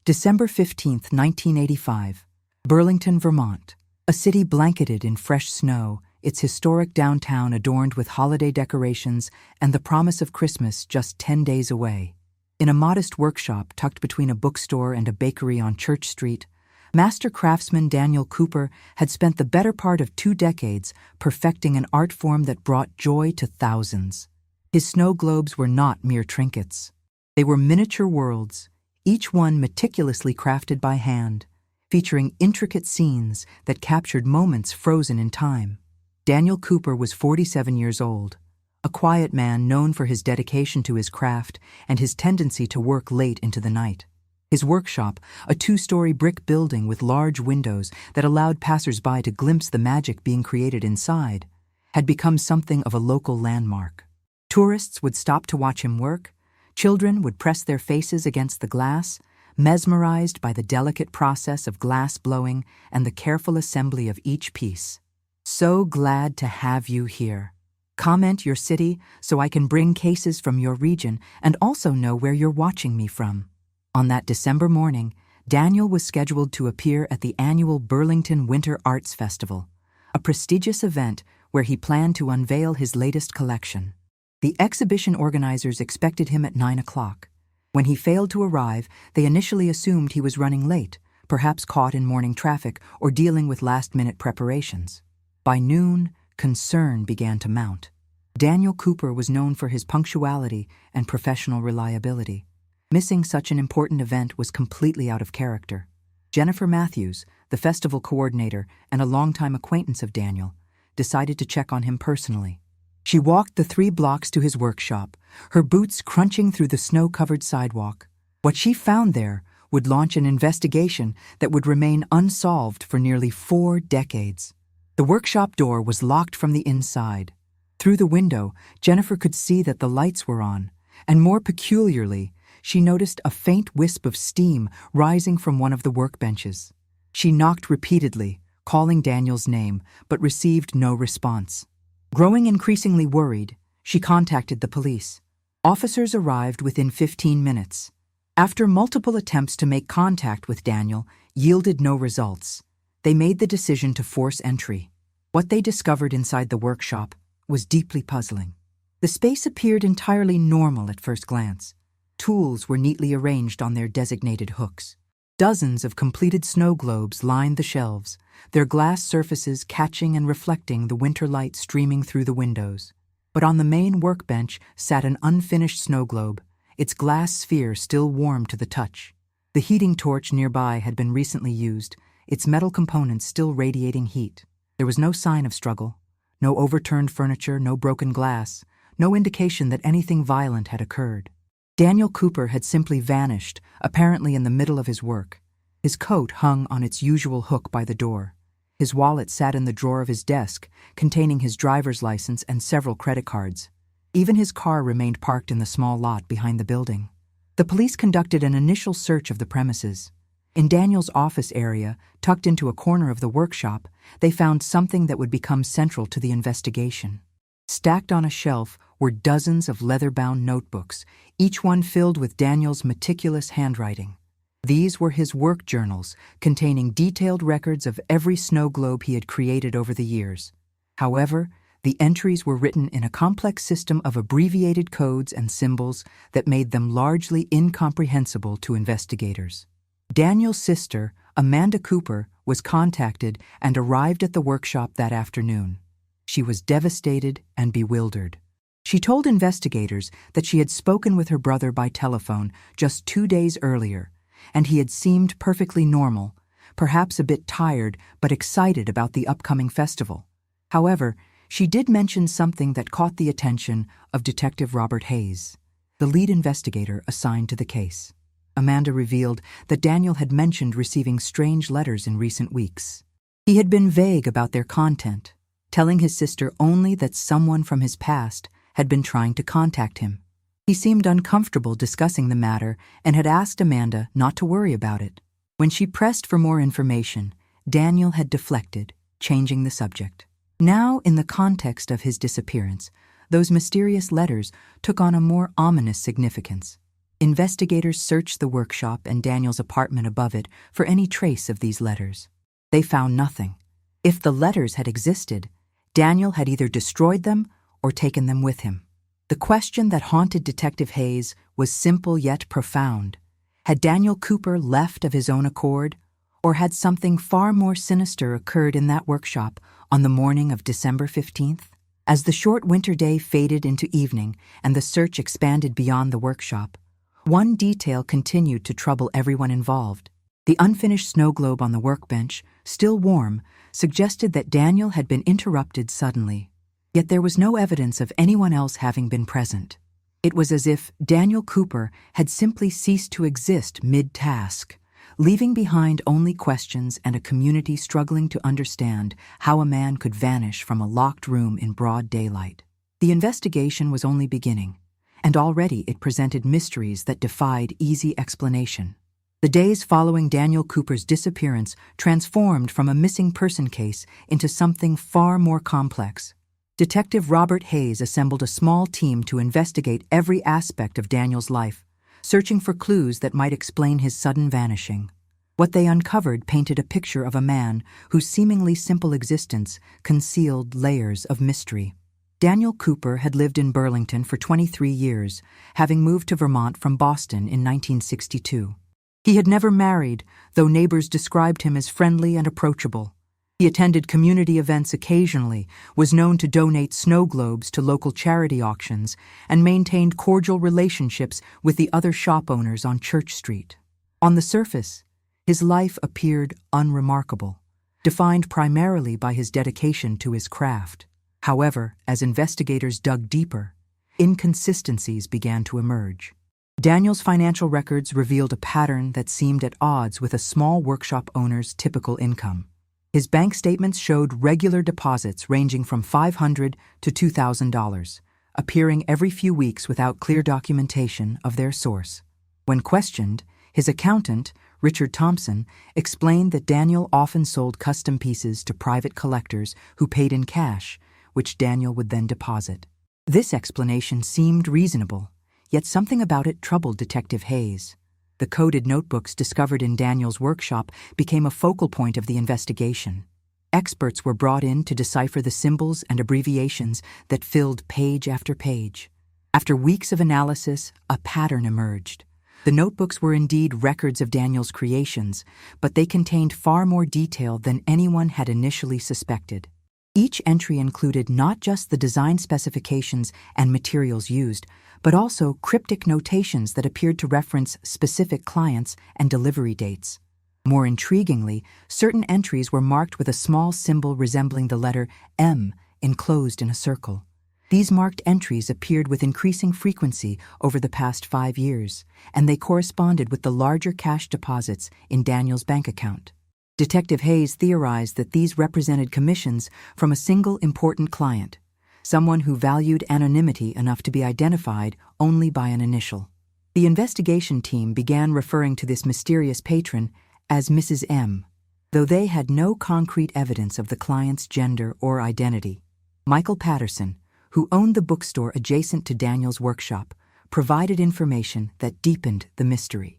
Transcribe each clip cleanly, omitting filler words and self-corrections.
December 15th, 1985. Burlington, Vermont. A city blanketed in fresh snow, its historic downtown adorned with holiday decorations and the promise of Christmas just 10 days away. In a modest workshop tucked between a bookstore and a bakery on Church Street, master craftsman Daniel Cooper had spent the better part of 2 decades perfecting an art form that brought joy to thousands. His snow globes were not mere trinkets. They were miniature worlds, each one meticulously crafted by hand, featuring intricate scenes that captured moments frozen in time. Daniel Cooper was 47 years old, a quiet man known for his dedication to his craft and his tendency to work late into the night. His workshop, a 2-story brick building with large windows that allowed passers-by to glimpse the magic being created inside, had become something of a local landmark. Tourists would stop to watch him work. Children would press their faces against the glass, mesmerized by the delicate process of glass blowing and the careful assembly of each piece. So glad to have you here. Comment your city so I can bring cases from your region and also know where you're watching me from. On that December morning, Daniel was scheduled to appear at the annual Burlington Winter Arts Festival, a prestigious event where he planned to unveil his latest collection. The exhibition organizers expected him at 9 o'clock. When he failed to arrive, they initially assumed he was running late, perhaps caught in morning traffic or dealing with last-minute preparations. By noon, concern began to mount. Daniel Cooper was known for his punctuality and professional reliability. Missing such an important event was completely out of character. Jennifer Matthews, the festival coordinator and a longtime acquaintance of Daniel, decided to check on him personally. She walked the 3 blocks to his workshop, her boots crunching through the snow-covered sidewalk. What she found there would launch an investigation that would remain unsolved for nearly 4 decades. The workshop door was locked from the inside. Through the window, Jennifer could see that the lights were on, and more peculiarly, she noticed a faint wisp of steam rising from one of the workbenches. She knocked repeatedly, calling Daniel's name, but received no response. Growing increasingly worried, she contacted the police. Officers arrived within 15 minutes. After multiple attempts to make contact with Daniel yielded no results, they made the decision to force entry. What they discovered inside the workshop was deeply puzzling. The space appeared entirely normal at first glance. Tools were neatly arranged on their designated hooks. Dozens of completed snow globes lined the shelves, their glass surfaces catching and reflecting the winter light streaming through the windows. But on the main workbench sat an unfinished snow globe, its glass sphere still warm to the touch. The heating torch nearby had been recently used, its metal components still radiating heat. There was no sign of struggle, no overturned furniture, no broken glass, no indication that anything violent had occurred. Daniel Cooper had simply vanished, apparently in the middle of his work. His coat hung on its usual hook by the door. His wallet sat in the drawer of his desk, containing his driver's license and several credit cards. Even his car remained parked in the small lot behind the building. The police conducted an initial search of the premises. In Daniel's office area, tucked into a corner of the workshop, they found something that would become central to the investigation. Stacked on a shelf were dozens of leather-bound notebooks, each one filled with Daniel's meticulous handwriting. These were his work journals, containing detailed records of every snow globe he had created over the years. However, the entries were written in a complex system of abbreviated codes and symbols that made them largely incomprehensible to investigators. Daniel's sister, Amanda Cooper, was contacted and arrived at the workshop that afternoon. She was devastated and bewildered. She told investigators that she had spoken with her brother by telephone just 2 days earlier, and he had seemed perfectly normal, perhaps a bit tired but excited about the upcoming festival. However, she did mention something that caught the attention of Detective Robert Hayes, the lead investigator assigned to the case. Amanda revealed that Daniel had mentioned receiving strange letters in recent weeks. He had been vague about their content, telling his sister only that someone from his past had been trying to contact him. He seemed uncomfortable discussing the matter and had asked Amanda not to worry about it. When she pressed for more information, Daniel had deflected, changing the subject. Now, in the context of his disappearance, those mysterious letters took on a more ominous significance. Investigators searched the workshop and Daniel's apartment above it for any trace of these letters. They found nothing. If the letters had existed, Daniel had either destroyed them or taken them with him. The question that haunted Detective Hayes was simple yet profound. Had Daniel Cooper left of his own accord, or had something far more sinister occurred in that workshop on the morning of December 15th? As the short winter day faded into evening and the search expanded beyond the workshop, one detail continued to trouble everyone involved. The unfinished snow globe on the workbench, still warm, suggested that Daniel had been interrupted suddenly. Yet there was no evidence of anyone else having been present. It was as if Daniel Cooper had simply ceased to exist mid-task, leaving behind only questions and a community struggling to understand how a man could vanish from a locked room in broad daylight. The investigation was only beginning, and already it presented mysteries that defied easy explanation. The days following Daniel Cooper's disappearance transformed from a missing person case into something far more complex. Detective Robert Hayes assembled a small team to investigate every aspect of Daniel's life, searching for clues that might explain his sudden vanishing. What they uncovered painted a picture of a man whose seemingly simple existence concealed layers of mystery. Daniel Cooper had lived in Burlington for 23 years, having moved to Vermont from Boston in 1962. He had never married, though neighbors described him as friendly and approachable. He attended community events occasionally, was known to donate snow globes to local charity auctions, and maintained cordial relationships with the other shop owners on Church Street. On the surface, his life appeared unremarkable, defined primarily by his dedication to his craft. However, as investigators dug deeper, inconsistencies began to emerge. Daniel's financial records revealed a pattern that seemed at odds with a small workshop owner's typical income. His bank statements showed regular deposits ranging from $500 to $2,000, appearing every few weeks without clear documentation of their source. When questioned, his accountant, Richard Thompson, explained that Daniel often sold custom pieces to private collectors who paid in cash, which Daniel would then deposit. This explanation seemed reasonable, yet something about it troubled Detective Hayes. The coded notebooks discovered in Daniel's workshop became a focal point of the investigation. Experts were brought in to decipher the symbols and abbreviations that filled page after page. After weeks of analysis, a pattern emerged. The notebooks were indeed records of Daniel's creations, but they contained far more detail than anyone had initially suspected. Each entry included not just the design specifications and materials used, but also cryptic notations that appeared to reference specific clients and delivery dates. More intriguingly, certain entries were marked with a small symbol resembling the letter M enclosed in a circle. These marked entries appeared with increasing frequency over the past 5 years, and they corresponded with the larger cash deposits in Daniel's bank account. Detective Hayes theorized that these represented commissions from a single important client, someone who valued anonymity enough to be identified only by an initial. The investigation team began referring to this mysterious patron as Mrs. M, though they had no concrete evidence of the client's gender or identity. Michael Patterson, who owned the bookstore adjacent to Daniel's workshop, provided information that deepened the mystery.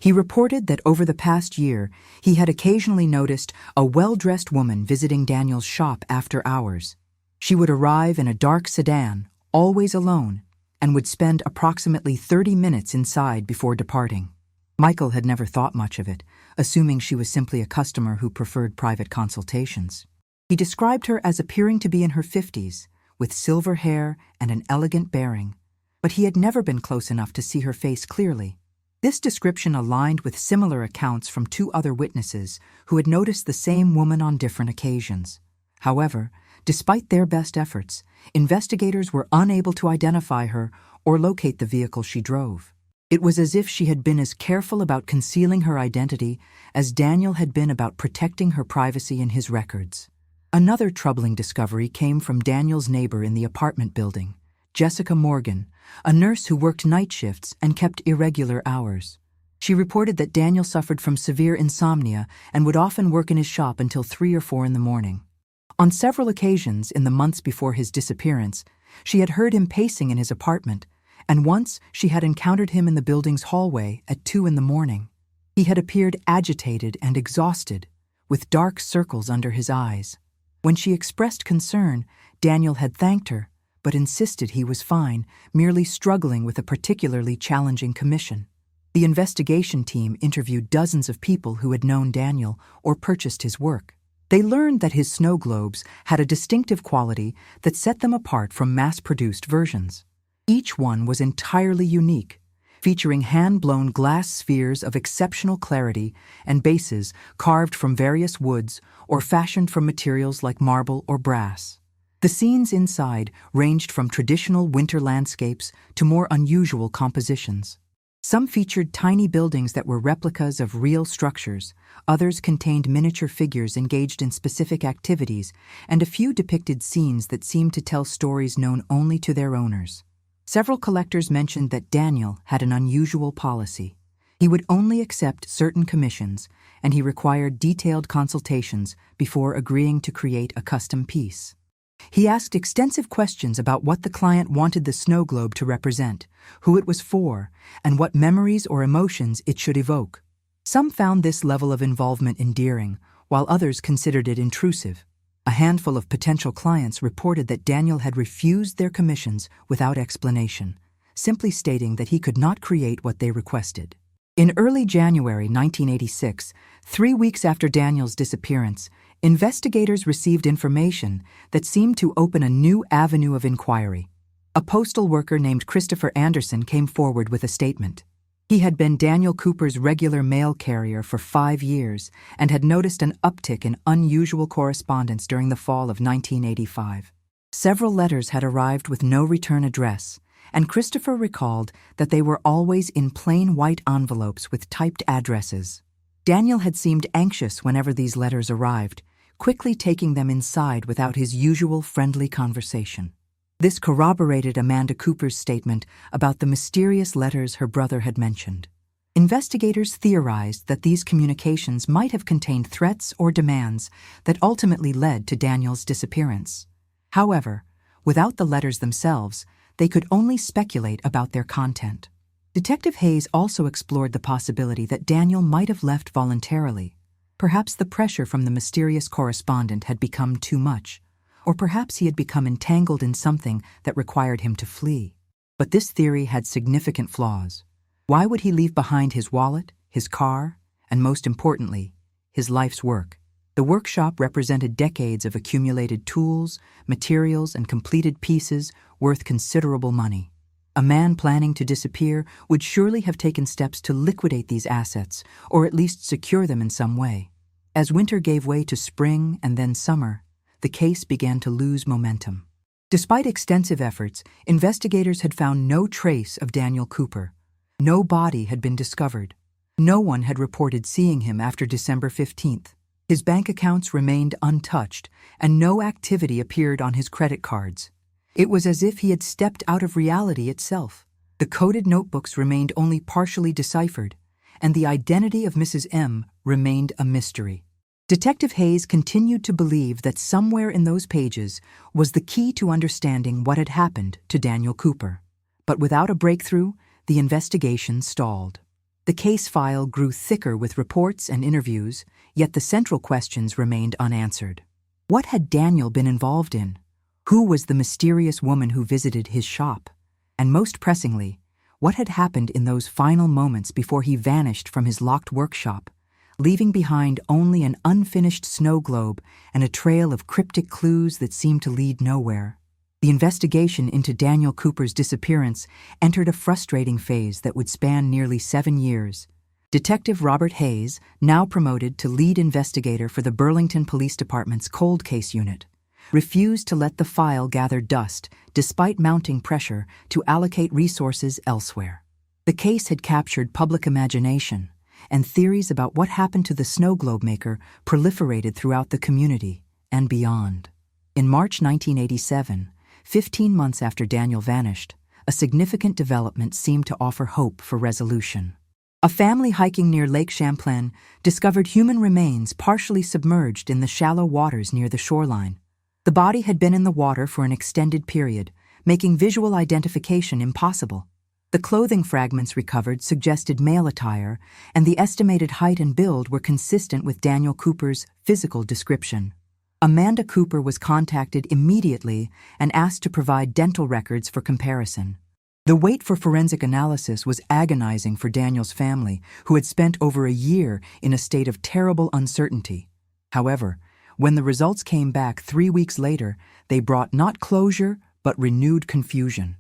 He reported that over the past year, he had occasionally noticed a well-dressed woman visiting Daniel's shop after hours. She would arrive in a dark sedan, always alone, and would spend approximately 30 minutes inside before departing. Michael had never thought much of it, assuming she was simply a customer who preferred private consultations. He described her as appearing to be in her 50s, with silver hair and an elegant bearing, but he had never been close enough to see her face clearly. This description aligned with similar accounts from 2 other witnesses who had noticed the same woman on different occasions. However, despite their best efforts, investigators were unable to identify her or locate the vehicle she drove. It was as if she had been as careful about concealing her identity as Daniel had been about protecting her privacy in his records. Another troubling discovery came from Daniel's neighbor in the apartment building, Jessica Morgan, a nurse who worked night shifts and kept irregular hours. She reported that Daniel suffered from severe insomnia and would often work in his shop until 3 or 4 in the morning. On several occasions in the months before his disappearance, she had heard him pacing in his apartment, and once she had encountered him in the building's hallway at 2 in the morning. He had appeared agitated and exhausted, with dark circles under his eyes. When she expressed concern, Daniel had thanked her, but insisted he was fine, merely struggling with a particularly challenging commission. The investigation team interviewed dozens of people who had known Daniel or purchased his work. They learned that his snow globes had a distinctive quality that set them apart from mass-produced versions. Each one was entirely unique, featuring hand-blown glass spheres of exceptional clarity and bases carved from various woods or fashioned from materials like marble or brass. The scenes inside ranged from traditional winter landscapes to more unusual compositions. Some featured tiny buildings that were replicas of real structures, others contained miniature figures engaged in specific activities, and a few depicted scenes that seemed to tell stories known only to their owners. Several collectors mentioned that Daniel had an unusual policy. He would only accept certain commissions, and he required detailed consultations before agreeing to create a custom piece. He asked extensive questions about what the client wanted the snow globe to represent, who it was for, and what memories or emotions it should evoke. Some found this level of involvement endearing, while others considered it intrusive. A handful of potential clients reported that Daniel had refused their commissions without explanation, simply stating that he could not create what they requested. In early January 1986, 3 weeks after Daniel's disappearance, investigators received information that seemed to open a new avenue of inquiry. A postal worker named Christopher Anderson came forward with a statement. He had been Daniel Cooper's regular mail carrier for 5 years and had noticed an uptick in unusual correspondence during the fall of 1985. Several letters had arrived with no return address, and Christopher recalled that they were always in plain white envelopes with typed addresses. Daniel had seemed anxious whenever these letters arrived, quickly taking them inside without his usual friendly conversation. This corroborated Amanda Cooper's statement about the mysterious letters her brother had mentioned. Investigators theorized that these communications might have contained threats or demands that ultimately led to Daniel's disappearance. However, without the letters themselves, they could only speculate about their content. Detective Hayes also explored the possibility that Daniel might have left voluntarily. Perhaps the pressure from the mysterious correspondent had become too much, or perhaps he had become entangled in something that required him to flee. But this theory had significant flaws. Why would he leave behind his wallet, his car, and most importantly, his life's work? The workshop represented decades of accumulated tools, materials, and completed pieces worth considerable money. A man planning to disappear would surely have taken steps to liquidate these assets, or at least secure them in some way. As winter gave way to spring and then summer, the case began to lose momentum. Despite extensive efforts, investigators had found no trace of Daniel Cooper. No body had been discovered. No one had reported seeing him after December 15th. His bank accounts remained untouched, and no activity appeared on his credit cards. It was as if he had stepped out of reality itself. The coded notebooks remained only partially deciphered, and the identity of Mrs. M remained a mystery. Detective Hayes continued to believe that somewhere in those pages was the key to understanding what had happened to Daniel Cooper. But without a breakthrough, the investigation stalled. The case file grew thicker with reports and interviews, yet the central questions remained unanswered. What had Daniel been involved in? Who was the mysterious woman who visited his shop? And most pressingly, what had happened in those final moments before he vanished from his locked workshop, leaving behind only an unfinished snow globe and a trail of cryptic clues that seemed to lead nowhere? The investigation into Daniel Cooper's disappearance entered a frustrating phase that would span nearly 7 years. Detective Robert Hayes, now promoted to lead investigator for the Burlington Police Department's Cold Case Unit, refused to let the file gather dust despite mounting pressure to allocate resources elsewhere. The case had captured public imagination, and theories about what happened to the snow globe maker proliferated throughout the community and beyond. In March 1987, 15 months after Daniel vanished, a significant development seemed to offer hope for resolution. A family hiking near Lake Champlain discovered human remains partially submerged in the shallow waters near the shoreline. The body had been in the water for an extended period, making visual identification impossible. The clothing fragments recovered suggested male attire, and the estimated height and build were consistent with Daniel Cooper's physical description. Amanda Cooper was contacted immediately and asked to provide dental records for comparison. The wait for forensic analysis was agonizing for Daniel's family, who had spent over a year in a state of terrible uncertainty. However, when the results came back 3 weeks later, they brought not closure, but renewed confusion.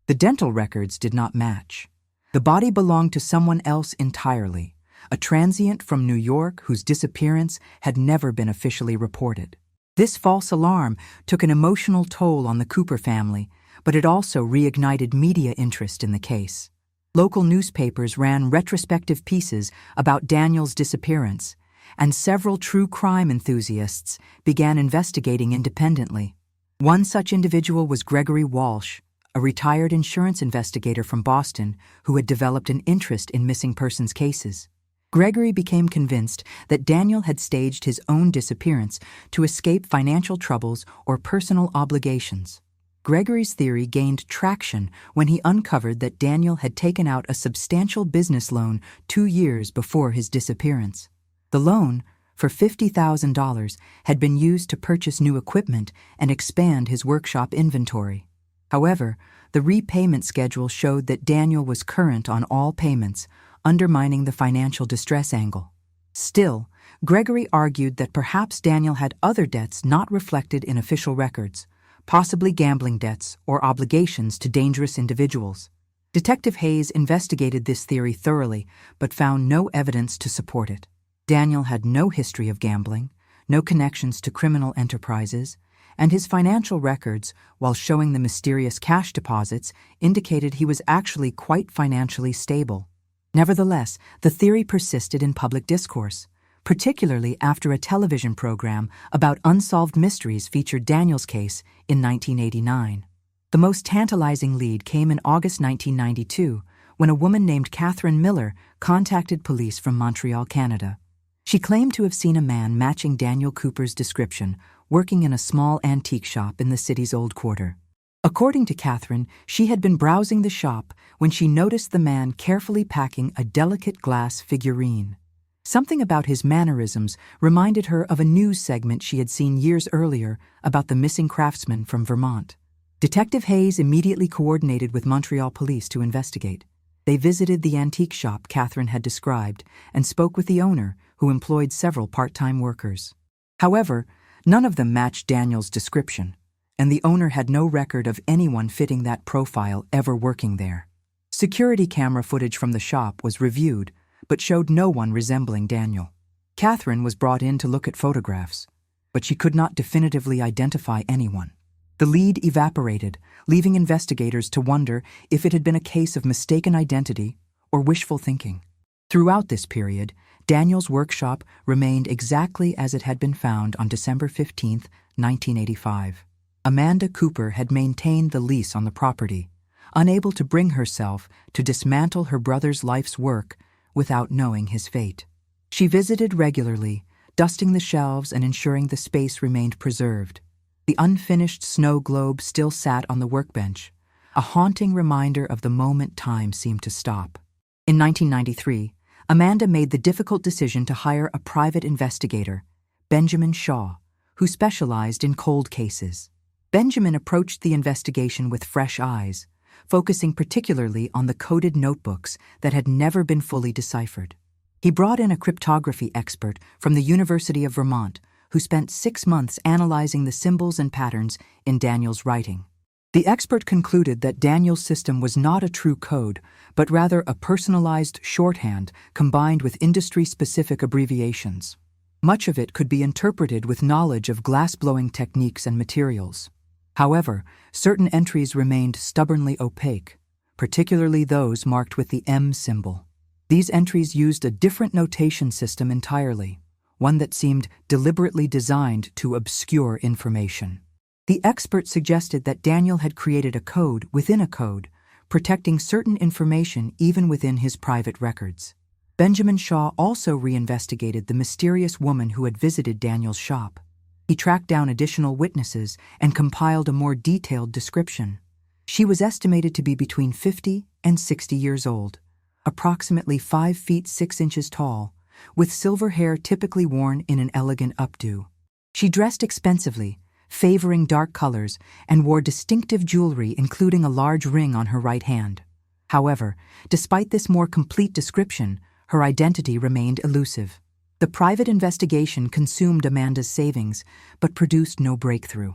The dental records did not match. The body belonged to someone else entirely, a transient from New York whose disappearance had never been officially reported. This false alarm took an emotional toll on the Cooper family, but it also reignited media interest in the case. Local newspapers ran retrospective pieces about Daniel's disappearance, and several true crime enthusiasts began investigating independently. One such individual was Gregory Walsh, a retired insurance investigator from Boston who had developed an interest in missing persons cases. Gregory became convinced that Daniel had staged his own disappearance to escape financial troubles or personal obligations. Gregory's theory gained traction when he uncovered that Daniel had taken out a substantial business loan 2 years before his disappearance. The loan, for $50,000, had been used to purchase new equipment and expand his workshop inventory. However, the repayment schedule showed that Daniel was current on all payments, undermining the financial distress angle. Still, Gregory argued that perhaps Daniel had other debts not reflected in official records, possibly gambling debts or obligations to dangerous individuals. Detective Hayes investigated this theory thoroughly, but found no evidence to support it. Daniel had no history of gambling, no connections to criminal enterprises, and his financial records, while showing the mysterious cash deposits, indicated he was actually quite financially stable. Nevertheless, the theory persisted in public discourse, particularly after a television program about unsolved mysteries featured Daniel's case in 1989. The most tantalizing lead came in August 1992, when a woman named Catherine Miller contacted police from Montreal, Canada. She claimed to have seen a man matching Daniel Cooper's description working in a small antique shop in the city's Old Quarter. According to Catherine, she had been browsing the shop when she noticed the man carefully packing a delicate glass figurine. Something about his mannerisms reminded her of a news segment she had seen years earlier about the missing craftsman from Vermont. Detective Hayes immediately coordinated with Montreal police to investigate. They visited the antique shop Catherine had described and spoke with the owner, who employed several part-time workers. However, none of them matched Daniel's description, and the owner had no record of anyone fitting that profile ever working there. Security camera footage from the shop was reviewed, but showed no one resembling Daniel. Catherine was brought in to look at photographs, but she could not definitively identify anyone. The lead evaporated, leaving investigators to wonder if it had been a case of mistaken identity or wishful thinking. Throughout this period, Daniel's workshop remained exactly as it had been found on December 15, 1985. Amanda Cooper had maintained the lease on the property, unable to bring herself to dismantle her brother's life's work without knowing his fate. She visited regularly, dusting the shelves and ensuring the space remained preserved. The unfinished snow globe still sat on the workbench, a haunting reminder of the moment time seemed to stop. In 1993, Amanda made the difficult decision to hire a private investigator, Benjamin Shaw, who specialized in cold cases. Benjamin approached the investigation with fresh eyes, focusing particularly on the coded notebooks that had never been fully deciphered. He brought in a cryptography expert from the University of Vermont, who spent 6 months analyzing the symbols and patterns in Daniel's writing. The expert concluded that Daniel's system was not a true code, but rather a personalized shorthand combined with industry-specific abbreviations. Much of it could be interpreted with knowledge of glass-blowing techniques and materials. However, certain entries remained stubbornly opaque, particularly those marked with the M symbol. These entries used a different notation system entirely, one that seemed deliberately designed to obscure information. The expert suggested that Daniel had created a code within a code, protecting certain information even within his private records. Benjamin Shaw also reinvestigated the mysterious woman who had visited Daniel's shop. He tracked down additional witnesses and compiled a more detailed description. She was estimated to be between 50 and 60 years old, approximately 5 feet 6 inches tall, with silver hair typically worn in an elegant updo. She dressed expensively, favoring dark colors, and wore distinctive jewelry including a large ring on her right hand. However, despite this more complete description, her identity remained elusive. The private investigation consumed Amanda's savings, but produced no breakthrough.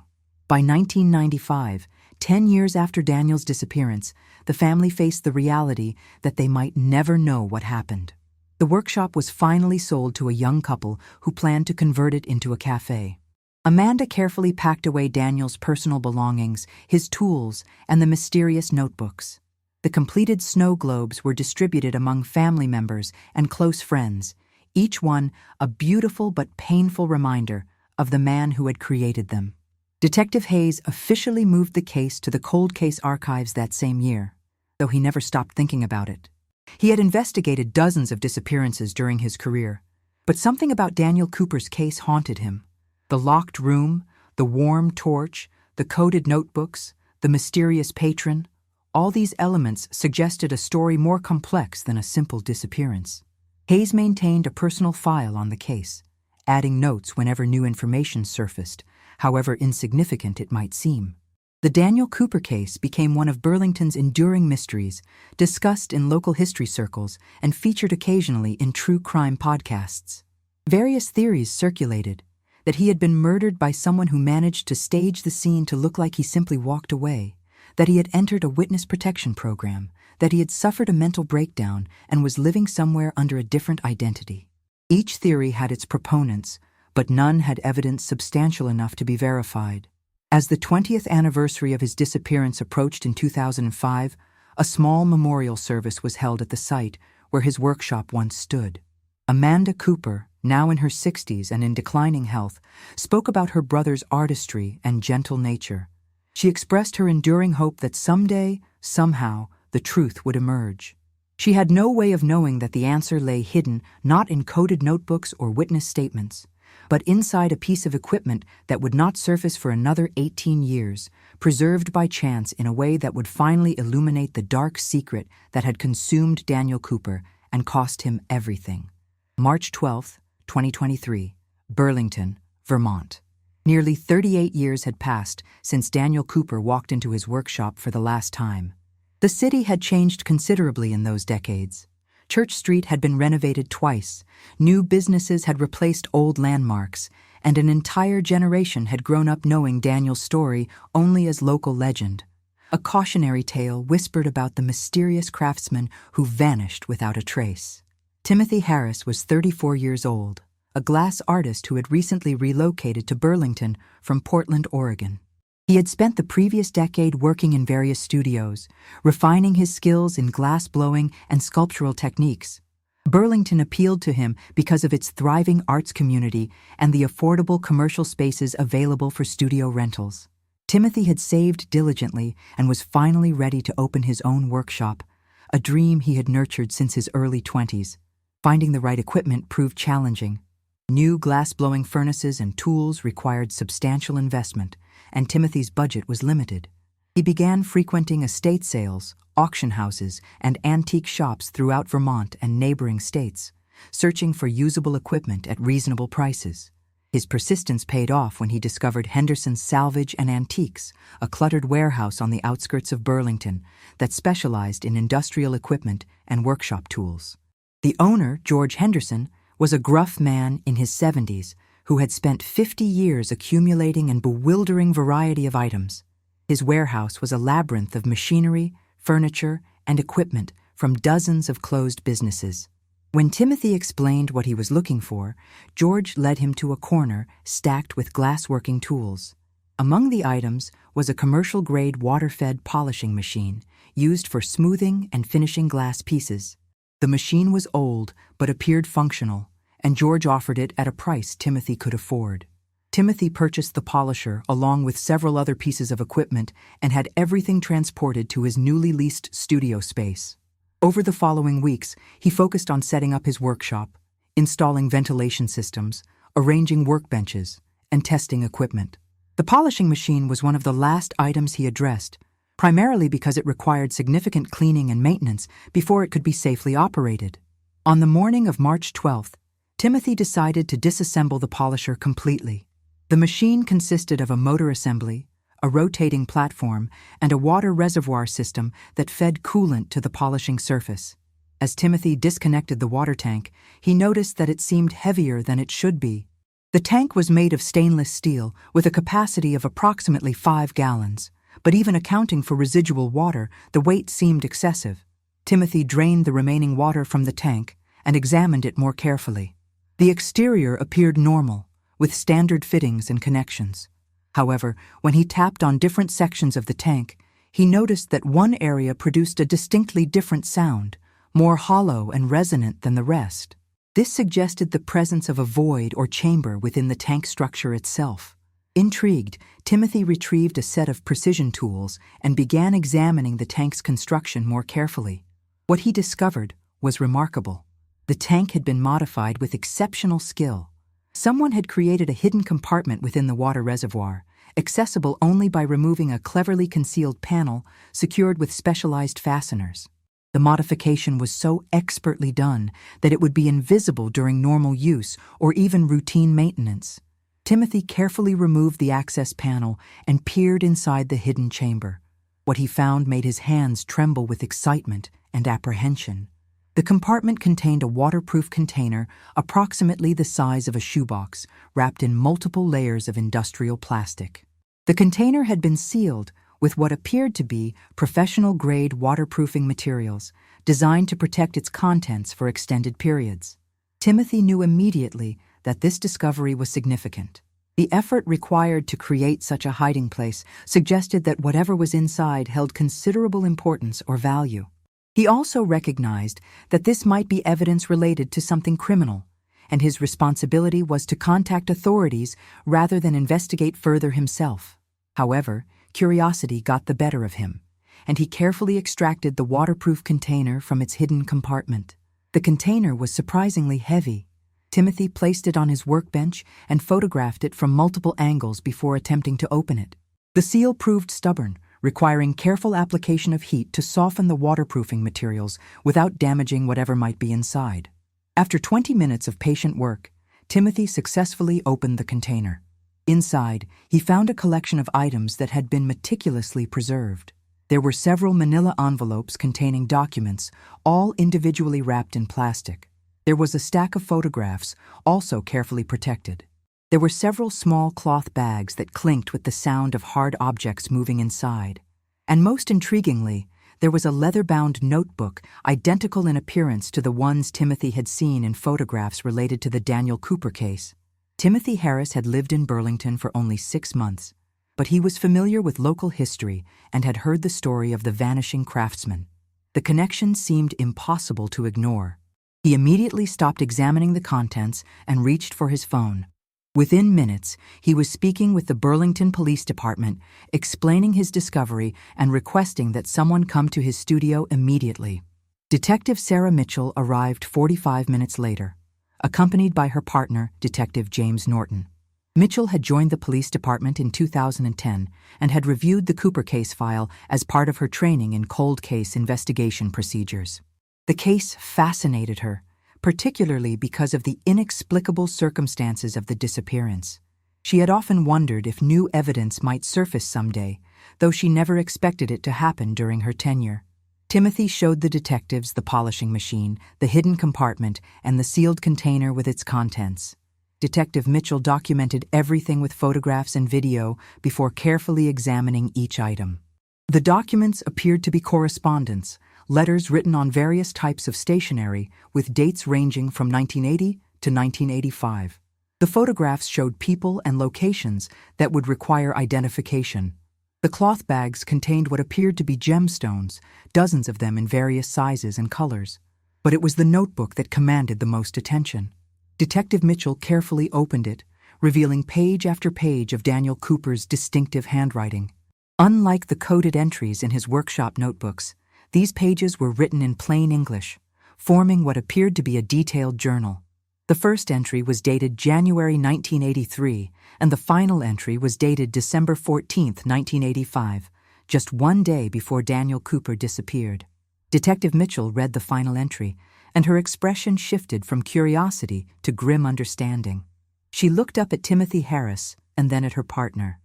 By 1995, 10 years after Daniel's disappearance, the family faced the reality that they might never know what happened. The workshop was finally sold to a young couple who planned to convert it into a cafe. Amanda carefully packed away Daniel's personal belongings, his tools, and the mysterious notebooks. The completed snow globes were distributed among family members and close friends, each one a beautiful but painful reminder of the man who had created them. Detective Hayes officially moved the case to the Cold Case Archives that same year, though he never stopped thinking about it. He had investigated dozens of disappearances during his career, but something about Daniel Cooper's case haunted him. The locked room, the warm torch, the coded notebooks, the mysterious patron, all these elements suggested a story more complex than a simple disappearance. Hayes maintained a personal file on the case, adding notes whenever new information surfaced, however insignificant it might seem. The Daniel Cooper case became one of Burlington's enduring mysteries, discussed in local history circles and featured occasionally in true crime podcasts. Various theories circulated: that he had been murdered by someone who managed to stage the scene to look like he simply walked away, that he had entered a witness protection program, that he had suffered a mental breakdown and was living somewhere under a different identity. Each theory had its proponents, but none had evidence substantial enough to be verified. As the 20th anniversary of his disappearance approached in 2005, a small memorial service was held at the site where his workshop once stood. Amanda Cooper, now in her 60s and in declining health, spoke about her brother's artistry and gentle nature. She expressed her enduring hope that someday, somehow, the truth would emerge. She had no way of knowing that the answer lay hidden not in coded notebooks or witness statements, but inside a piece of equipment that would not surface for another 18 years, preserved by chance in a way that would finally illuminate the dark secret that had consumed Daniel Cooper and cost him everything. March 12, 2023, Burlington, Vermont. Nearly 38 years had passed since Daniel Cooper walked into his workshop for the last time. The city had changed considerably in those decades. Church Street had been renovated twice, new businesses had replaced old landmarks, and an entire generation had grown up knowing Daniel's story only as local legend. A cautionary tale whispered about the mysterious craftsman who vanished without a trace. Timothy Harris was 34 years old, a glass artist who had recently relocated to Burlington from Portland, Oregon. He had spent the previous decade working in various studios, refining his skills in glass blowing and sculptural techniques. Burlington appealed to him because of its thriving arts community and the affordable commercial spaces available for studio rentals. Timothy had saved diligently and was finally ready to open his own workshop, a dream he had nurtured since his early 20s. Finding the right equipment proved challenging. New glass-blowing furnaces and tools required substantial investment, and Timothy's budget was limited. He began frequenting estate sales, auction houses, and antique shops throughout Vermont and neighboring states, searching for usable equipment at reasonable prices. His persistence paid off when he discovered Henderson's Salvage and Antiques, a cluttered warehouse on the outskirts of Burlington that specialized in industrial equipment and workshop tools. The owner, George Henderson, was a gruff man in his 70s who had spent 50 years accumulating an bewildering variety of items. His warehouse was a labyrinth of machinery, furniture, and equipment from dozens of closed businesses. When Timothy explained what he was looking for, George led him to a corner stacked with glass-working tools. Among the items was a commercial-grade water-fed polishing machine used for smoothing and finishing glass pieces. The machine was old but appeared functional, and George offered it at a price Timothy could afford. Timothy purchased the polisher along with several other pieces of equipment and had everything transported to his newly leased studio space. Over the following weeks, he focused on setting up his workshop, installing ventilation systems, arranging workbenches, and testing equipment. The polishing machine was one of the last items he addressed, primarily because it required significant cleaning and maintenance before it could be safely operated. On the morning of March 12th, Timothy decided to disassemble the polisher completely. The machine consisted of a motor assembly, a rotating platform, and a water reservoir system that fed coolant to the polishing surface. As Timothy disconnected the water tank, he noticed that it seemed heavier than it should be. The tank was made of stainless steel with a capacity of approximately 5 gallons, but even accounting for residual water, the weight seemed excessive. Timothy drained the remaining water from the tank and examined it more carefully. The exterior appeared normal, with standard fittings and connections. However, when he tapped on different sections of the tank, he noticed that one area produced a distinctly different sound, more hollow and resonant than the rest. This suggested the presence of a void or chamber within the tank structure itself. Intrigued, Timothy retrieved a set of precision tools and began examining the tank's construction more carefully. What he discovered was remarkable. The tank had been modified with exceptional skill. Someone had created a hidden compartment within the water reservoir, accessible only by removing a cleverly concealed panel secured with specialized fasteners. The modification was so expertly done that it would be invisible during normal use or even routine maintenance. Timothy carefully removed the access panel and peered inside the hidden chamber. What he found made his hands tremble with excitement and apprehension. The compartment contained a waterproof container approximately the size of a shoebox, wrapped in multiple layers of industrial plastic. The container had been sealed with what appeared to be professional-grade waterproofing materials, designed to protect its contents for extended periods. Timothy knew immediately that this discovery was significant. The effort required to create such a hiding place suggested that whatever was inside held considerable importance or value. He also recognized that this might be evidence related to something criminal, and his responsibility was to contact authorities rather than investigate further himself. However, curiosity got the better of him, and he carefully extracted the waterproof container from its hidden compartment. The container was surprisingly heavy. Timothy placed it on his workbench and photographed it from multiple angles before attempting to open it. The seal proved stubborn, requiring careful application of heat to soften the waterproofing materials without damaging whatever might be inside. After 20 minutes of patient work, Timothy successfully opened the container. Inside, he found a collection of items that had been meticulously preserved. There were several manila envelopes containing documents, all individually wrapped in plastic. There was a stack of photographs, also carefully protected. There were several small cloth bags that clinked with the sound of hard objects moving inside. And most intriguingly, there was a leather-bound notebook identical in appearance to the ones Timothy had seen in photographs related to the Daniel Cooper case. Timothy Harris had lived in Burlington for only 6 months, but he was familiar with local history and had heard the story of the vanishing craftsman. The connection seemed impossible to ignore. He immediately stopped examining the contents and reached for his phone. Within minutes, he was speaking with the Burlington Police Department, explaining his discovery and requesting that someone come to his studio immediately. Detective Sarah Mitchell arrived 45 minutes later, accompanied by her partner, Detective James Norton. Mitchell had joined the police department in 2010 and had reviewed the Cooper case file as part of her training in cold case investigation procedures. The case fascinated her, particularly because of the inexplicable circumstances of the disappearance. She had often wondered if new evidence might surface someday, though she never expected it to happen during her tenure. Timothy showed the detectives the polishing machine, the hidden compartment, and the sealed container with its contents. Detective Mitchell documented everything with photographs and video before carefully examining each item. The documents appeared to be correspondence, letters written on various types of stationery with dates ranging from 1980 to 1985. The photographs showed people and locations that would require identification. The cloth bags contained what appeared to be gemstones, dozens of them in various sizes and colors. But it was the notebook that commanded the most attention. Detective Mitchell carefully opened it, revealing page after page of Daniel Cooper's distinctive handwriting. Unlike the coded entries in his workshop notebooks, these pages were written in plain English, forming what appeared to be a detailed journal. The first entry was dated January 1983, and the final entry was dated December 14, 1985, just one day before Daniel Cooper disappeared. Detective Mitchell read the final entry, and her expression shifted from curiosity to grim understanding. She looked up at Timothy Harris and then at her partner.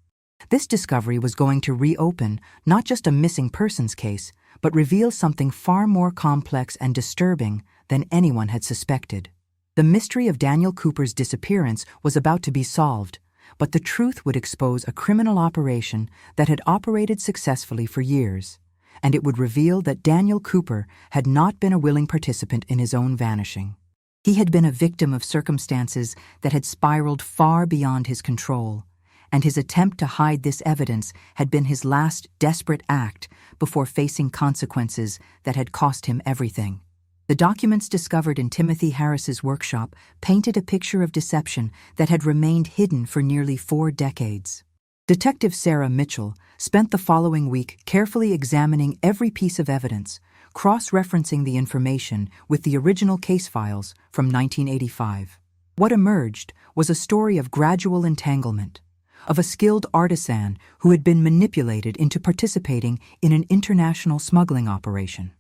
This discovery was going to reopen not just a missing persons case, but reveal something far more complex and disturbing than anyone had suspected. The mystery of Daniel Cooper's disappearance was about to be solved, but the truth would expose a criminal operation that had operated successfully for years, and it would reveal that Daniel Cooper had not been a willing participant in his own vanishing. He had been a victim of circumstances that had spiraled far beyond his control, and his attempt to hide this evidence had been his last desperate act before facing consequences that had cost him everything. The documents discovered in Timothy Harris's workshop painted a picture of deception that had remained hidden for nearly 4 decades. Detective Sarah Mitchell spent the following week carefully examining every piece of evidence, cross-referencing the information with the original case files from 1985. What emerged was a story of gradual entanglement, of a skilled artisan who had been manipulated into participating in an international smuggling operation.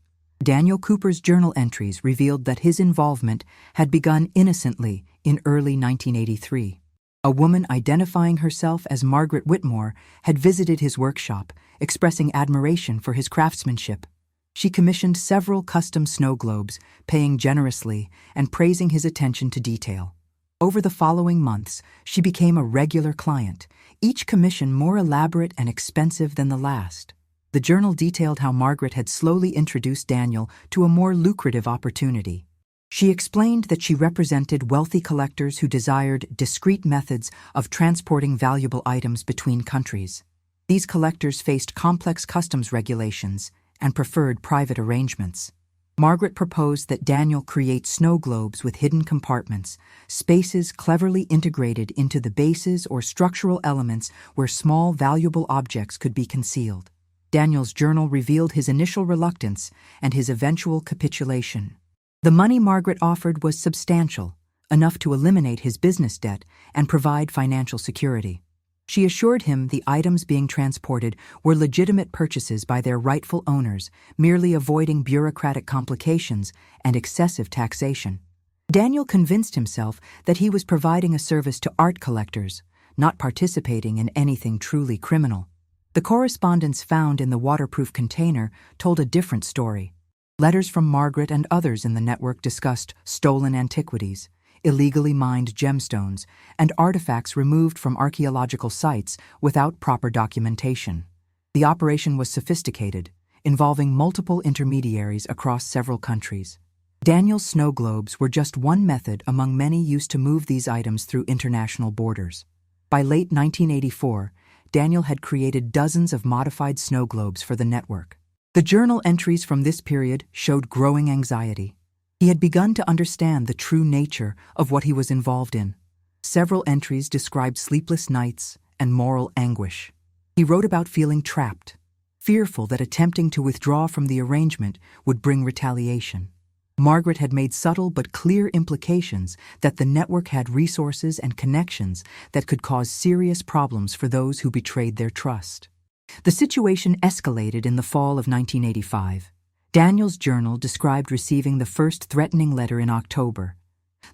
Daniel Cooper's journal entries revealed that his involvement had begun innocently in early 1983. A woman identifying herself as Margaret Whitmore had visited his workshop, expressing admiration for his craftsmanship. She commissioned several custom snow globes, paying generously and praising his attention to detail. Over the following months, she became a regular client, each commission more elaborate and expensive than the last. The journal detailed how Margaret had slowly introduced Daniel to a more lucrative opportunity. She explained that she represented wealthy collectors who desired discreet methods of transporting valuable items between countries. These collectors faced complex customs regulations and preferred private arrangements. Margaret proposed that Daniel create snow globes with hidden compartments, spaces cleverly integrated into the bases or structural elements where small, valuable objects could be concealed. Daniel's journal revealed his initial reluctance and his eventual capitulation. The money Margaret offered was substantial, enough to eliminate his business debt and provide financial security. She assured him the items being transported were legitimate purchases by their rightful owners, merely avoiding bureaucratic complications and excessive taxation. Daniel convinced himself that he was providing a service to art collectors, not participating in anything truly criminal. The correspondence found in the waterproof container told a different story. Letters from Margaret and others in the network discussed stolen antiquities, illegally mined gemstones, and artifacts removed from archaeological sites without proper documentation. The operation was sophisticated, involving multiple intermediaries across several countries. Daniel's snow globes were just one method among many used to move these items through international borders. By late 1984, Daniel had created dozens of modified snow globes for the network. The journal entries from this period showed growing anxiety. He had begun to understand the true nature of what he was involved in. Several entries described sleepless nights and moral anguish. He wrote about feeling trapped, fearful that attempting to withdraw from the arrangement would bring retaliation. Margaret had made subtle but clear implications that the network had resources and connections that could cause serious problems for those who betrayed their trust. The situation escalated in the fall of 1985. Daniel's journal described receiving the first threatening letter in October.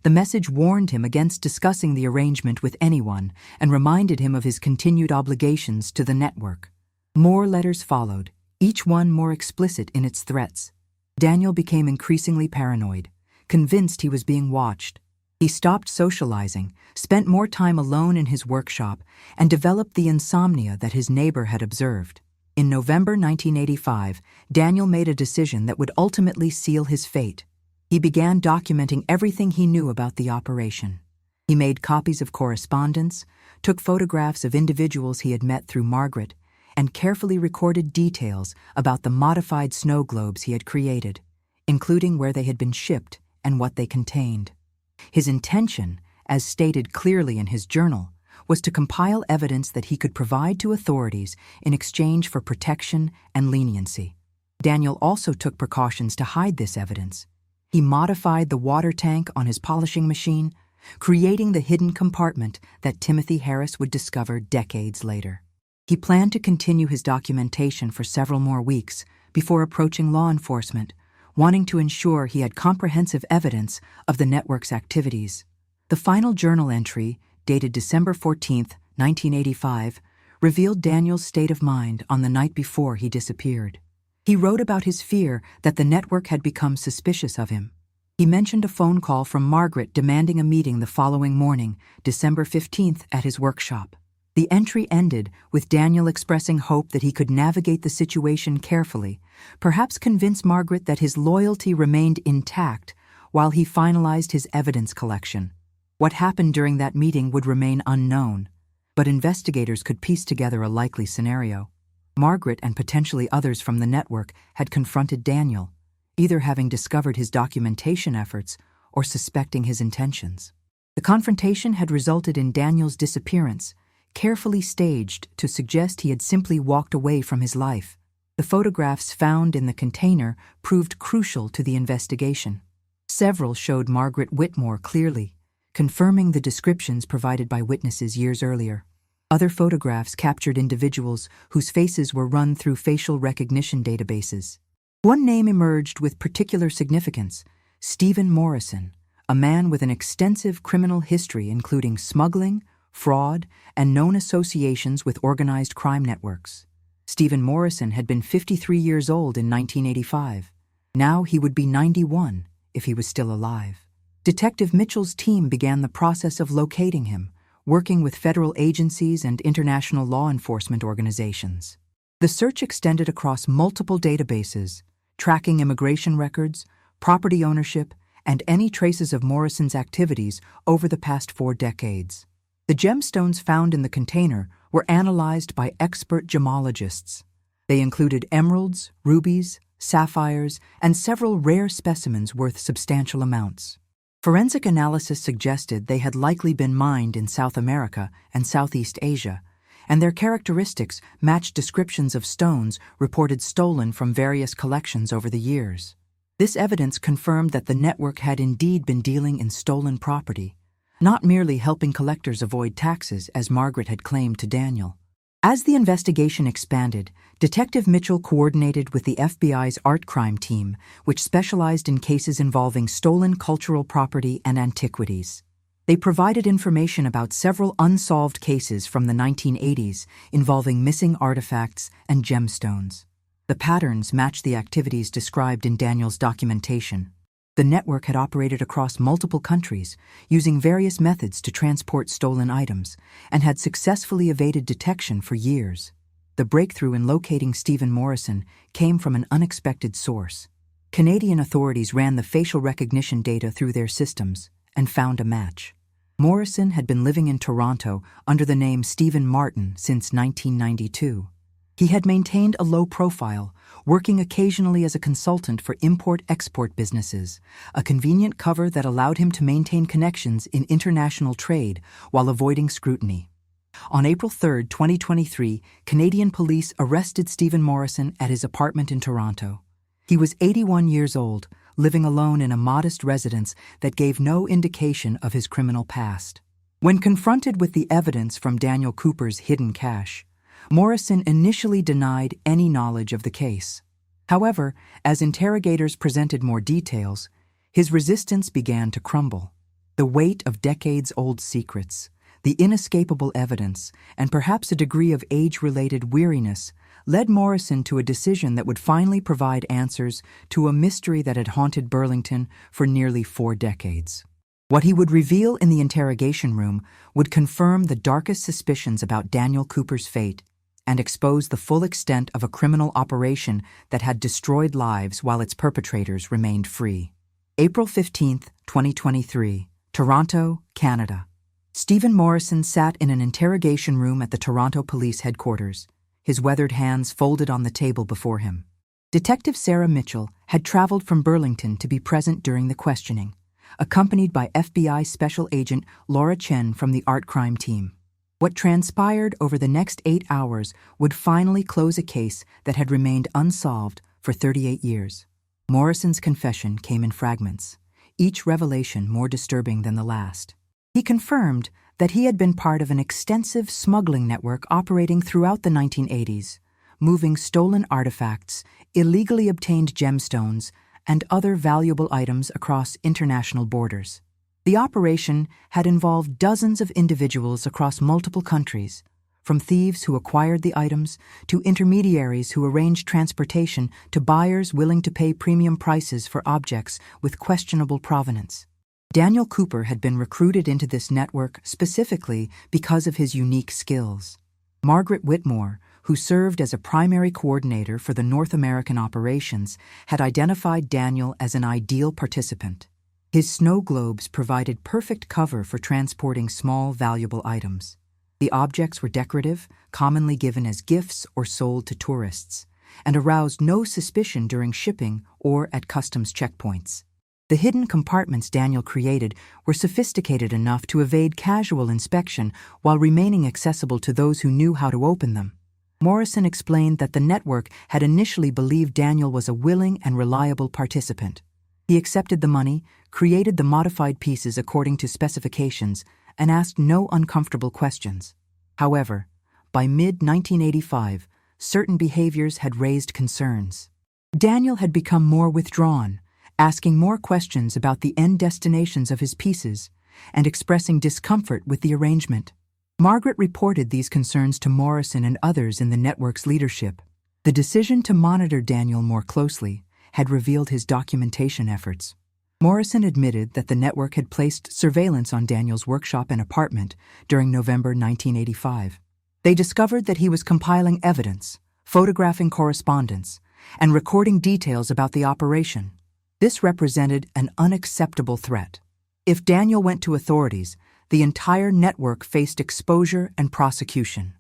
The message warned him against discussing the arrangement with anyone and reminded him of his continued obligations to the network. More letters followed, each one more explicit in its threats. Daniel became increasingly paranoid, convinced he was being watched. He stopped socializing, spent more time alone in his workshop, and developed the insomnia that his neighbor had observed. In November 1985, Daniel made a decision that would ultimately seal his fate. He began documenting everything he knew about the operation. He made copies of correspondence, took photographs of individuals he had met through Margaret, and carefully recorded details about the modified snow globes he had created, including where they had been shipped and what they contained. His intention, as stated clearly in his journal, was to compile evidence that he could provide to authorities in exchange for protection and leniency. Daniel also took precautions to hide this evidence. He modified the water tank on his polishing machine, creating the hidden compartment that Timothy Harris would discover decades later. He planned to continue his documentation for several more weeks before approaching law enforcement, wanting to ensure he had comprehensive evidence of the network's activities. The final journal entry, dated December 14, 1985, revealed Daniel's state of mind on the night before he disappeared. He wrote about his fear that the network had become suspicious of him. He mentioned a phone call from Margaret demanding a meeting the following morning, December 15th, at his workshop. The entry ended with Daniel expressing hope that he could navigate the situation carefully, perhaps convince Margaret that his loyalty remained intact while he finalized his evidence collection. What happened during that meeting would remain unknown, but investigators could piece together a likely scenario. Margaret and potentially others from the network had confronted Daniel, either having discovered his documentation efforts or suspecting his intentions. The confrontation had resulted in Daniel's disappearance, carefully staged to suggest he had simply walked away from his life. The photographs found in the container proved crucial to the investigation. Several showed Margaret Whitmore clearly, confirming the descriptions provided by witnesses years earlier. Other photographs captured individuals whose faces were run through facial recognition databases. One name emerged with particular significance: Stephen Morrison, a man with an extensive criminal history including smuggling, fraud, and known associations with organized crime networks. Stephen Morrison had been 53 years old in 1985. Now he would be 91 if he was still alive. Detective Mitchell's team began the process of locating him, working with federal agencies and international law enforcement organizations. The search extended across multiple databases, tracking immigration records, property ownership, and any traces of Morrison's activities over the past 4 decades. The gemstones found in the container were analyzed by expert gemologists. They included emeralds, rubies, sapphires, and several rare specimens worth substantial amounts. Forensic analysis suggested they had likely been mined in South America and Southeast Asia, and their characteristics matched descriptions of stones reported stolen from various collections over the years. This evidence confirmed that the network had indeed been dealing in stolen property, not merely helping collectors avoid taxes as Margaret had claimed to Daniel. As the investigation expanded, Detective Mitchell coordinated with the FBI's art crime team, which specialized in cases involving stolen cultural property and antiquities. They provided information about several unsolved cases from the 1980s involving missing artifacts and gemstones. The patterns matched the activities described in Daniel's documentation. The network had operated across multiple countries, using various methods to transport stolen items, and had successfully evaded detection for years. The breakthrough in locating Stephen Morrison came from an unexpected source. Canadian authorities ran the facial recognition data through their systems and found a match. Morrison had been living in Toronto under the name Stephen Martin since 1992. He had maintained a low profile, working occasionally as a consultant for import-export businesses, a convenient cover that allowed him to maintain connections in international trade while avoiding scrutiny. On April 3, 2023, Canadian police arrested Stephen Morrison at his apartment in Toronto. He was 81 years old, living alone in a modest residence that gave no indication of his criminal past. When confronted with the evidence from Daniel Cooper's hidden cache, Morrison initially denied any knowledge of the case. However, as interrogators presented more details, his resistance began to crumble. The weight of decades-old secrets, the inescapable evidence, and perhaps a degree of age-related weariness led Morrison to a decision that would finally provide answers to a mystery that had haunted Burlington for nearly 4 decades. What he would reveal in the interrogation room would confirm the darkest suspicions about Daniel Cooper's fate and expose the full extent of a criminal operation that had destroyed lives while its perpetrators remained free. April 15, 2023, Toronto, Canada. Stephen Morrison sat in an interrogation room at the Toronto Police Headquarters, his weathered hands folded on the table before him. Detective Sarah Mitchell had traveled from Burlington to be present during the questioning, accompanied by FBI Special Agent Laura Chen from the art crime team. What transpired over the next 8 hours would finally close a case that had remained unsolved for 38 years. Morrison's confession came in fragments, each revelation more disturbing than the last. He confirmed that he had been part of an extensive smuggling network operating throughout the 1980s, moving stolen artifacts, illegally obtained gemstones, and other valuable items across international borders. The operation had involved dozens of individuals across multiple countries, from thieves who acquired the items to intermediaries who arranged transportation to buyers willing to pay premium prices for objects with questionable provenance. Daniel Cooper had been recruited into this network specifically because of his unique skills. Margaret Whitmore, who served as a primary coordinator for the North American operations, had identified Daniel as an ideal participant. His snow globes provided perfect cover for transporting small, valuable items. The objects were decorative, commonly given as gifts or sold to tourists, and aroused no suspicion during shipping or at customs checkpoints. The hidden compartments Daniel created were sophisticated enough to evade casual inspection while remaining accessible to those who knew how to open them. Morrison explained that the network had initially believed Daniel was a willing and reliable participant. He accepted the money, created the modified pieces according to specifications, and asked no uncomfortable questions. However, by mid-1985, certain behaviors had raised concerns. Daniel had become more withdrawn, asking more questions about the end destinations of his pieces, and expressing discomfort with the arrangement. Margaret reported these concerns to Morrison and others in the network's leadership. The decision to monitor Daniel more closely had revealed his documentation efforts. Morrison admitted that the network had placed surveillance on Daniel's workshop and apartment during November 1985. They discovered that he was compiling evidence, photographing correspondence, and recording details about the operation. This represented an unacceptable threat. If Daniel went to authorities, the entire network faced exposure and prosecution.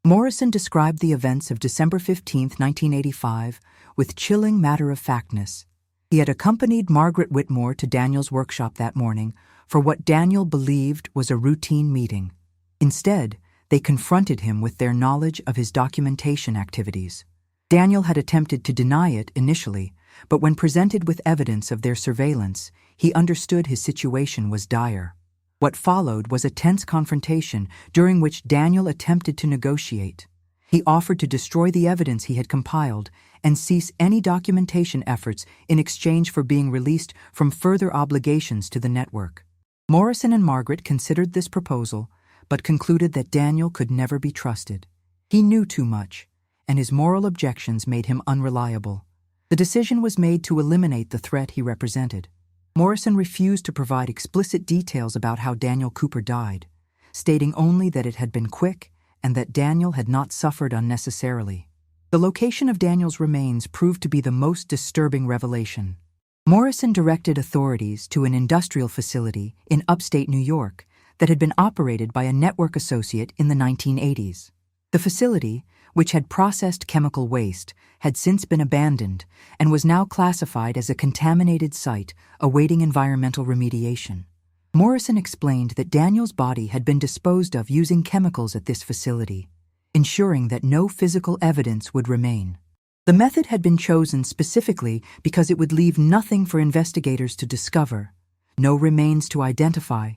Morrison described the events of December 15, 1985, with chilling matter-of-factness. He had accompanied Margaret Whitmore to Daniel's workshop that morning for what Daniel believed was a routine meeting. Instead, they confronted him with their knowledge of his documentation activities. Daniel had attempted to deny it initially, but when presented with evidence of their surveillance, he understood his situation was dire. What followed was a tense confrontation during which Daniel attempted to negotiate. He offered to destroy the evidence he had compiled and cease any documentation efforts in exchange for being released from further obligations to the network. Morrison and Margaret considered this proposal, but concluded that Daniel could never be trusted. He knew too much, and his moral objections made him unreliable. The decision was made to eliminate the threat he represented. Morrison refused to provide explicit details about how Daniel Cooper died, stating only that it had been quick and that Daniel had not suffered unnecessarily. The location of Daniel's remains proved to be the most disturbing revelation. Morrison directed authorities to an industrial facility in upstate New York that had been operated by a network associate in the 1980s. The facility, which had processed chemical waste, had since been abandoned and was now classified as a contaminated site awaiting environmental remediation. Morrison explained that Daniel's body had been disposed of using chemicals at this facility, ensuring that no physical evidence would remain. The method had been chosen specifically because it would leave nothing for investigators to discover, no remains to identify,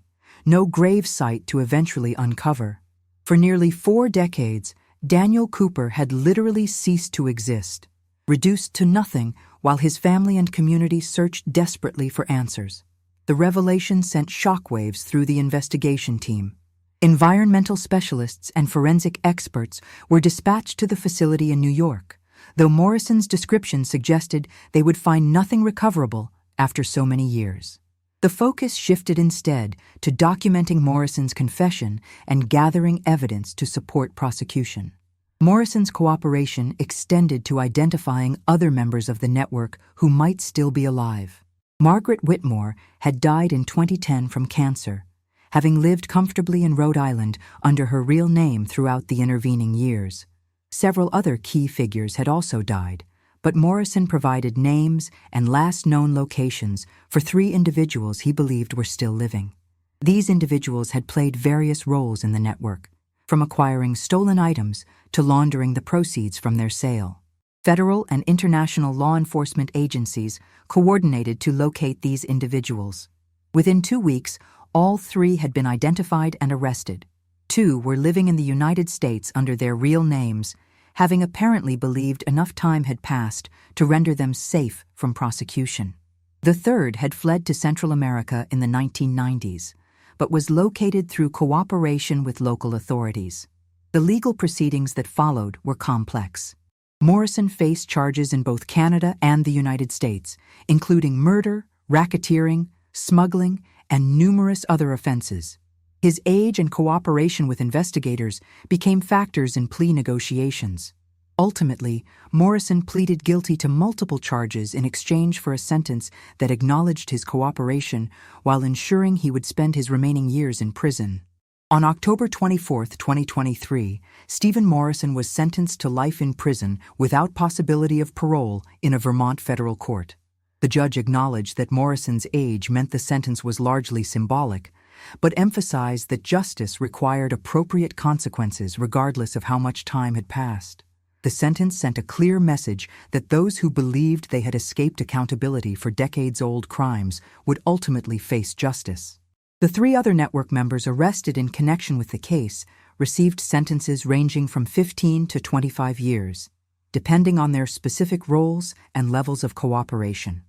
no grave site to eventually uncover. For nearly 4 decades, Daniel Cooper had literally ceased to exist, reduced to nothing while his family and community searched desperately for answers. The revelation sent shockwaves through the investigation team. Environmental specialists and forensic experts were dispatched to the facility in New York, though Morrison's description suggested they would find nothing recoverable after so many years. The focus shifted instead to documenting Morrison's confession and gathering evidence to support prosecution. Morrison's cooperation extended to identifying other members of the network who might still be alive. Margaret Whitmore had died in 2010 from cancer, having lived comfortably in Rhode Island under her real name throughout the intervening years. Several other key figures had also died, but Morrison provided names and last known locations for 3 individuals he believed were still living. These individuals had played various roles in the network, from acquiring stolen items to laundering the proceeds from their sale. Federal and international law enforcement agencies coordinated to locate these individuals. Within 2 weeks, All 3 had been identified and arrested. 2 were living in the United States under their real names, having apparently believed enough time had passed to render them safe from prosecution. The 3rd had fled to Central America in the 1990s, but was located through cooperation with local authorities. The legal proceedings that followed were complex. Morrison faced charges in both Canada and the United States, including murder, racketeering, smuggling, and numerous other offenses. His age and cooperation with investigators became factors in plea negotiations. Ultimately, Morrison pleaded guilty to multiple charges in exchange for a sentence that acknowledged his cooperation while ensuring he would spend his remaining years in prison. On October 24, 2023, Stephen Morrison was sentenced to life in prison without possibility of parole in a Vermont federal court. The judge acknowledged that Morrison's age meant the sentence was largely symbolic, but emphasized that justice required appropriate consequences regardless of how much time had passed. The sentence sent a clear message that those who believed they had escaped accountability for decades-old crimes would ultimately face justice. The 3 other network members arrested in connection with the case received sentences ranging from 15 to 25 years, depending on their specific roles and levels of cooperation.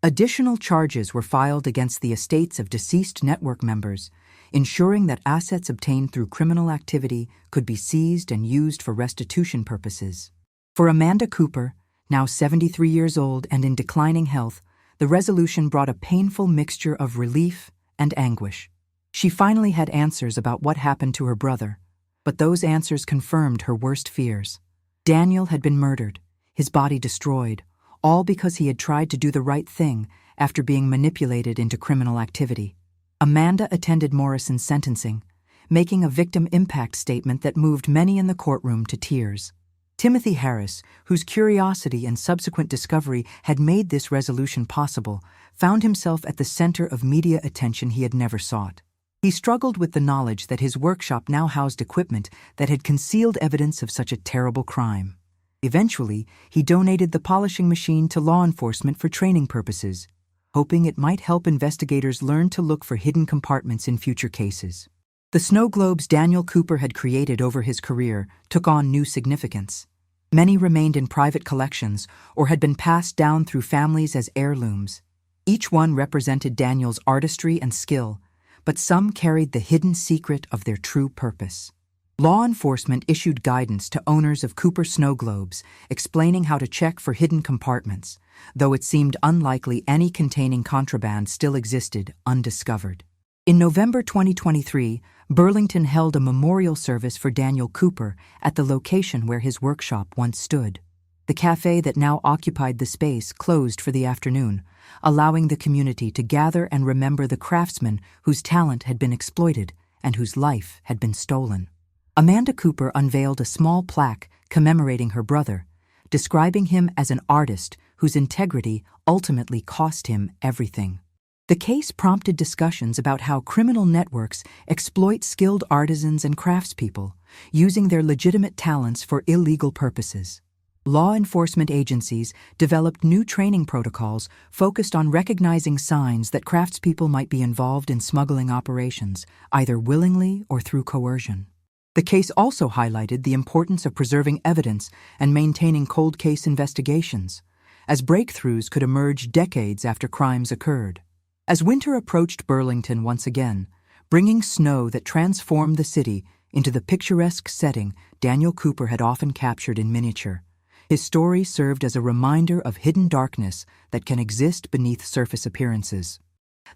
Additional charges were filed against the estates of deceased network members, ensuring that assets obtained through criminal activity could be seized and used for restitution purposes. For Amanda Cooper, now 73 years old and in declining health, the resolution brought a painful mixture of relief and anguish. She finally had answers about what happened to her brother, but those answers confirmed her worst fears. Daniel had been murdered, his body destroyed, all because he had tried to do the right thing after being manipulated into criminal activity. Amanda attended Morrison's sentencing, making a victim impact statement that moved many in the courtroom to tears. Timothy Harris, whose curiosity and subsequent discovery had made this resolution possible, found himself at the center of media attention he had never sought. He struggled with the knowledge that his workshop now housed equipment that had concealed evidence of such a terrible crime. Eventually, he donated the polishing machine to law enforcement for training purposes, hoping it might help investigators learn to look for hidden compartments in future cases. The snow globes Daniel Cooper had created over his career took on new significance. Many remained in private collections or had been passed down through families as heirlooms. Each one represented Daniel's artistry and skill, but some carried the hidden secret of their true purpose. Law enforcement issued guidance to owners of Cooper snow globes, explaining how to check for hidden compartments, though it seemed unlikely any containing contraband still existed undiscovered. In November 2023, Burlington held a memorial service for Daniel Cooper at the location where his workshop once stood. The cafe that now occupied the space closed for the afternoon, allowing the community to gather and remember the craftsman whose talent had been exploited and whose life had been stolen. Amanda Cooper unveiled a small plaque commemorating her brother, describing him as an artist whose integrity ultimately cost him everything. The case prompted discussions about how criminal networks exploit skilled artisans and craftspeople, using their legitimate talents for illegal purposes. Law enforcement agencies developed new training protocols focused on recognizing signs that craftspeople might be involved in smuggling operations, either willingly or through coercion. The case also highlighted the importance of preserving evidence and maintaining cold case investigations, as breakthroughs could emerge decades after crimes occurred. As winter approached Burlington once again, bringing snow that transformed the city into the picturesque setting Daniel Cooper had often captured in miniature, his story served as a reminder of hidden darkness that can exist beneath surface appearances.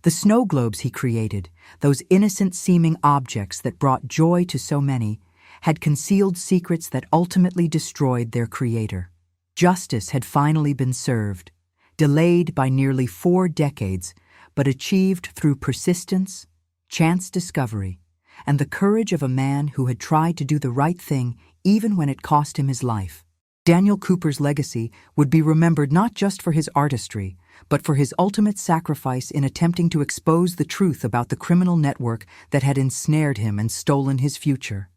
The snow globes he created, those innocent-seeming objects that brought joy to so many, had concealed secrets that ultimately destroyed their creator. Justice had finally been served, delayed by nearly 4 decades, but achieved through persistence, chance discovery, and the courage of a man who had tried to do the right thing even when it cost him his life. Daniel Cooper's legacy would be remembered not just for his artistry, but for his ultimate sacrifice in attempting to expose the truth about the criminal network that had ensnared him and stolen his future.